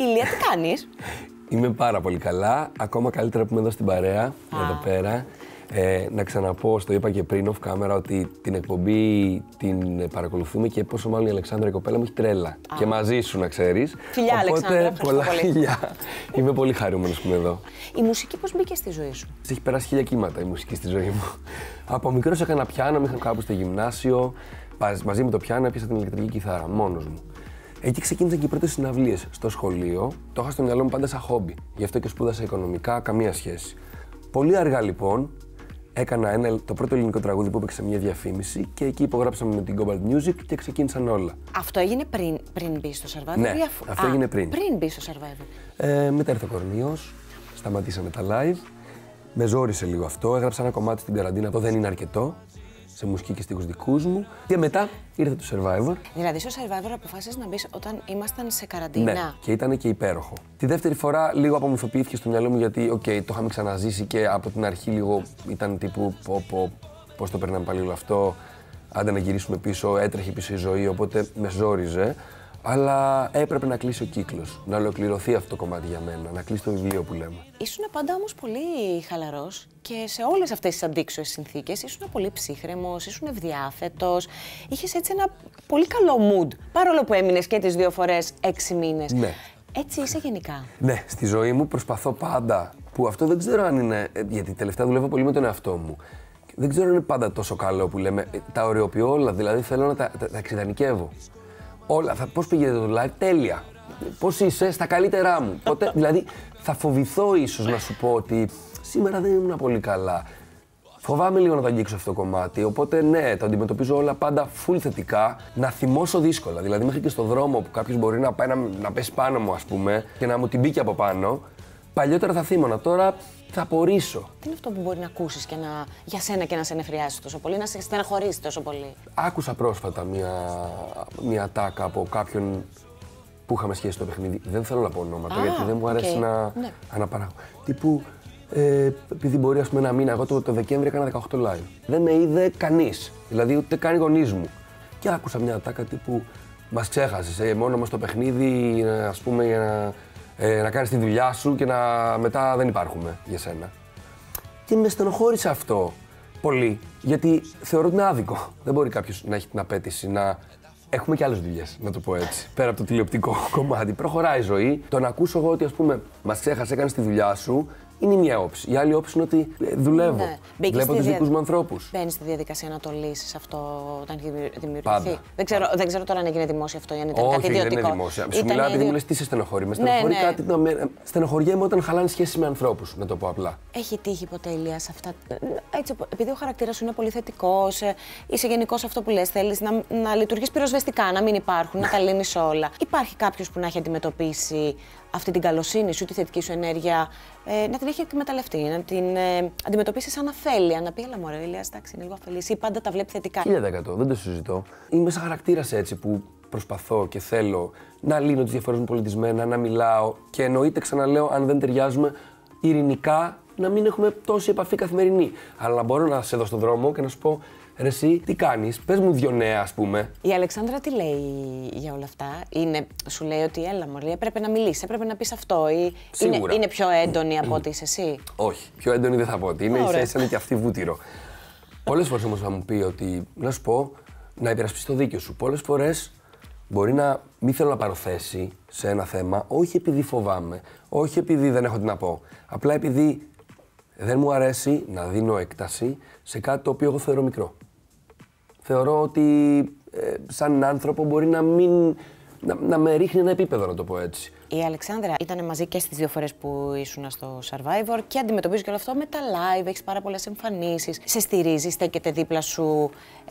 Ηλία, τι κάνεις? Είμαι πάρα πολύ καλά. Ακόμα καλύτερα που είμαι εδώ στην παρέα, εδώ πέρα. Να ξαναπώ, στο είπα και πριν off camera, ότι την εκπομπή την παρακολουθούμε και πόσο μάλλον η Αλεξάνδρα, η κοπέλα μου, έχει τρέλα. Και μαζί σου, να ξέρεις. Φιλιά, Αλεξάνδρα, οπότε πολλά φιλιά. Είμαι πολύ χαρούμενος που είμαι εδώ. Η μουσική πώς μπήκε στη ζωή σου? Έχει περάσει 1000 κύματα η μουσική στη ζωή μου. Από μικρός έκανα πιάνο, είχα κάπου στο γυμνάσιο. Μαζί με το πιάνο έπιασα την ηλεκτρική κιθάρα, μόνος μου. Εκεί ξεκίνησαν και οι πρώτες συναυλίες στο σχολείο. Το είχα στο μυαλό μου πάντα σαν χόμπι. Γι' αυτό και σπούδασα οικονομικά, καμία σχέση. Πολύ αργά λοιπόν έκανα το πρώτο ελληνικό τραγούδι που έπαιξε σε μια διαφήμιση και εκεί υπογράψαμε με την Cobalt Music και ξεκίνησαν όλα. Αυτό έγινε πριν μπει στο Survivor? Ναι, αυτό έγινε πριν. Πριν μπει στο Survivor. Μετά ήρθε ο κορονοϊός, σταματήσαμε τα live. Με ζόρισε λίγο αυτό. Έγραψα ένα κομμάτι στην καραντίνα, αυτό δεν είναι αρκετό. Σε μουσική και στίχους δικούς μου. Και μετά ήρθε το Survivor. Δηλαδή στο Survivor αποφάσισες να μπεις όταν ήμασταν σε καραντίνα. Ναι, και ήταν και υπέροχο. Τη δεύτερη φορά λίγο απομυθοποιήθηκε στο μυαλό μου γιατί, το είχαμε ξαναζήσει και από την αρχή λίγο ήταν τύπου πώς το περνάμε πάλι όλο αυτό. Άντε να γυρίσουμε πίσω, έτρεχε πίσω η ζωή, οπότε με ζόριζε. Αλλά έπρεπε να κλείσει ο κύκλος, να ολοκληρωθεί αυτό το κομμάτι για μένα, να κλείσει το βιβλίο που λέμε. Ήσουν πάντα όμως πολύ χαλαρός και σε όλες αυτές τις αντίξωες συνθήκες ήσουν πολύ ψύχρεμος, ήσουν ευδιάθετος, είχες έτσι ένα πολύ καλό mood, παρόλο που έμεινες και τις 2 φορές 6 μήνες. Ναι. Έτσι είσαι γενικά? Ναι, στη ζωή μου προσπαθώ πάντα, που αυτό δεν ξέρω αν είναι, γιατί τελευταία δουλεύω πολύ με τον εαυτό μου. Δεν ξέρω αν είναι πάντα τόσο καλό που λέμε, τα ωρεοποιώ όλα, δηλαδή θέλω να τα εξειδανικεύω. Όλα, πώς πήγαινε το live, τέλεια. Πώς είσαι, στα καλύτερά μου. Οπότε, δηλαδή, θα φοβηθώ ίσως να σου πω ότι σήμερα δεν ήμουν πολύ καλά. Φοβάμαι λίγο να το αγγίξω αυτό το κομμάτι. Οπότε, ναι, το αντιμετωπίζω όλα πάντα full θετικά. Να θυμώσω δύσκολα. Δηλαδή, μέχρι και στο δρόμο που κάποιος μπορεί να πάει να πέσει πάνω μου, ας πούμε, και να μου την μπει και από πάνω. Παλιότερα θα θύμωνα, τώρα θα απορρίσω. Τι είναι αυτό που μπορεί να ακούσεις για σένα και να σε νευριάσει τόσο πολύ, να σε στεναχωρήσει τόσο πολύ? Άκουσα πρόσφατα μια τάκα από κάποιον που είχαμε σχέση στο παιχνίδι. Δεν θέλω να πω ονόματα, γιατί δεν μου αρέσει να αναπαράγω. Τύπου, επειδή μπορεί ένα μήνα, εγώ το Δεκέμβρη έκανα 18 live. Δεν με είδε κανείς, δηλαδή ούτε καν οι γονείς μου. Και άκουσα μια τάκα τύπου, μας ξέχασες, μόνο μας το παιχνίδι, ας πούμε, για να κάνεις τη δουλειά σου και μετά δεν υπάρχουμε για σένα. Και με στενοχώρησε αυτό πολύ, γιατί θεωρώ ότι είναι άδικο. Δεν μπορεί κάποιος να έχει την απέτηση να έχουμε και άλλες δουλειές, να το πω έτσι. Πέρα από το τηλεοπτικό κομμάτι. Προχωράει η ζωή. Το να ακούσω εγώ ότι, ας πούμε, μας ξέχασε, έκανες τη δουλειά σου, είναι η μία όψη. Η άλλη όψη είναι ότι δουλεύω. Ναι. Βλέπω τους δικούς μου ανθρώπους. Μπαίνεις στη διαδικασία να το λύσεις αυτό όταν έχει δημιουργηθεί? Πάντα. Δεν ξέρω τώρα αν έγινε δημόσιο αυτό ή αν ήταν κάτι ιδιωτικό. Όχι, δεν είναι δημόσια. Σου μιλάω επειδή μου λες τι σε στενοχωρεί. Με στενοχωρεί κάτι. Στενοχωριέμαι όταν χαλάνε σχέσεις με ανθρώπους, να το πω απλά. Έχει τύχει ποτέ, Ηλία, σε αυτά? Έτσι, επειδή ο χαρακτήρας σου είναι πολύ θετικός, είσαι γενικός αυτό που λες, θέλεις να λειτουργείς πυροσβεστικά, να μην υπάρχουν, να τα λύνεις όλα. Υπάρχει κάποιος που να έχει αντιμετωπίσει αυτή την καλοσύνη σου, τη θετική σου ενέργεια, να την έχει εκμεταλλευτεί, να την αντιμετωπίσει σαν αφέλεια, να πει έλα μωρέ, Ηλίας, εντάξει, είναι λίγο αφελής ή πάντα τα βλέπει θετικά? 1000%, δεν το συζητώ. Είμαι σαν χαρακτήρας έτσι που προσπαθώ και θέλω να λύνω τις διαφορές μου πολιτισμένα, να μιλάω και εννοείται, ξαναλέω, αν δεν ταιριάζουμε, ειρηνικά να μην έχουμε τόση επαφή καθημερινή. Αλλά να μπορώ να σε δω στον δρόμο και να σου πω, ρε εσύ, τι κάνεις, πες μου 2 νέα, ας πούμε. Η Αλεξάνδρα τι λέει για όλα αυτά? Σου λέει ότι έλα μωρή, έπρεπε να μιλήσεις, έπρεπε να πεις αυτό ή είναι πιο έντονη από ό,τι είσαι εσύ? Όχι, πιο έντονη δεν θα πω ότι είναι, ίσα και αυτή βούτυρο. Πολλές φορές όμως θα μου πει ότι, να σου πω, να υπερασπιστείς το δίκιο σου. Πολλές φορές μπορεί να μην θέλω να πάρω θέση σε ένα θέμα, όχι επειδή φοβάμαι, όχι επειδή δεν έχω τι να πω, απλά επειδή δεν μου αρέσει να δίνω έκταση σε κάτι το οποίο εγώ θεωρώ μικρό. Θεωρώ ότι σαν άνθρωπο μπορεί να με ρίχνει ένα επίπεδο, να το πω έτσι. Η Αλεξάνδρα ήταν μαζί και στις 2 φορές που ήσουν στο Survivor και αντιμετωπίζει και όλο αυτό με τα live, έχεις πάρα πολλές εμφανίσεις, σε στηρίζει, στέκεται δίπλα σου,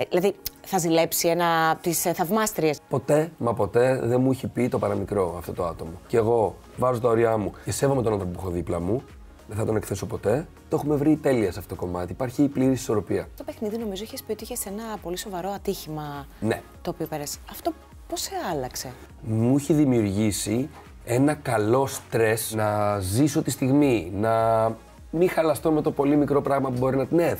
δηλαδή θα ζηλέψει ένα από τις θαυμάστριες? Ποτέ, μα ποτέ δεν μου έχει πει το παραμικρό αυτό το άτομο. Και εγώ βάζω τα όρια μου και σέβομαι τον άνθρωπο που έχω δίπλα μου. Δεν θα τον εκθέσω ποτέ. Το έχουμε βρει τέλεια σε αυτό το κομμάτι. Υπάρχει πλήρη ισορροπία. Το παιχνίδι νομίζω είχες πει ότι είχες ένα πολύ σοβαρό ατύχημα. Ναι. Το οποίο πέρασε. Αυτό πώς σε άλλαξε? Μου έχει δημιουργήσει ένα καλό στρες να ζήσω τη στιγμή, να μην χαλαστώ με το πολύ μικρό πράγμα που μπορεί να... Ναι,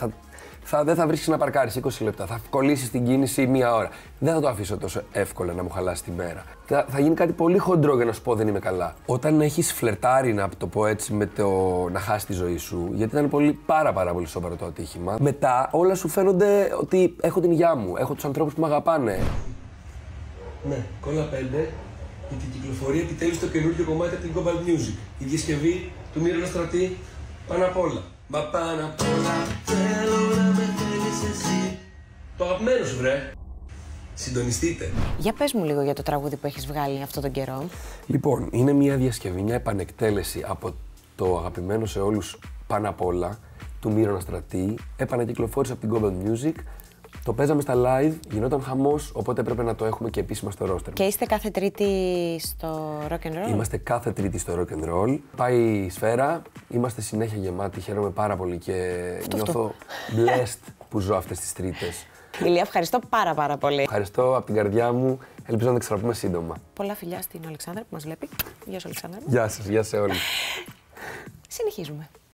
δεν θα βρίσκεις να παρκάρεις 20 λεπτά. Θα κολλήσεις την κίνηση 1 ώρα. Δεν θα το αφήσω τόσο εύκολα να μου χαλάσει τη μέρα. Θα γίνει κάτι πολύ χοντρό για να σου πω δεν είμαι καλά. Όταν έχεις φλερτάρει, να το πω έτσι, με το να χάσει τη ζωή σου, γιατί ήταν πάρα πολύ σοβαρό το ατύχημα, μετά όλα σου φαίνονται ότι έχω την υγειά μου, έχω τους ανθρώπους που με αγαπάνε. Ναι, κόλλα 5. Με την κυκλοφορία επιτέλους στο καινούργιο κομμάτι από την Cobalt Music. Η διασκευή του Μύρονα Στρατή, πάνω απ' όλα. Μα πάνω απ' όλα θέλω να με θέλεις εσύ. Το αγαπημένο σου, βρε. Συντονιστείτε. Για πες μου λίγο για το τραγούδι που έχεις βγάλει αυτόν τον καιρό. Λοιπόν, είναι μια διασκευή, μια επανεκτέλεση από το αγαπημένο σε όλους πάνω απ' όλα του Μύρονα Στρατή. Επανακυκλοφόρησε από την Cobalt Music. Το παίζαμε στα live, γινόταν χαμός, οπότε έπρεπε να το έχουμε και επίσημα στο roster. Και είστε κάθε Τρίτη στο rock and roll. Είμαστε κάθε Τρίτη στο rock and roll. Πάει η σφαίρα, είμαστε συνέχεια γεμάτοι, χαίρομαι πάρα πολύ και νιώθω blessed που ζω αυτές τις Τρίτες. Ηλία, ευχαριστώ πάρα πολύ. Ευχαριστώ από την καρδιά μου, ελπίζω να τα ξαναπούμε σύντομα. Πολλά φιλιά στην Αλεξάνδρα που μας βλέπει. Γεια σου, Αλεξάνδρα. Γεια σας, γεια σε όλους. Συνεχίζουμε.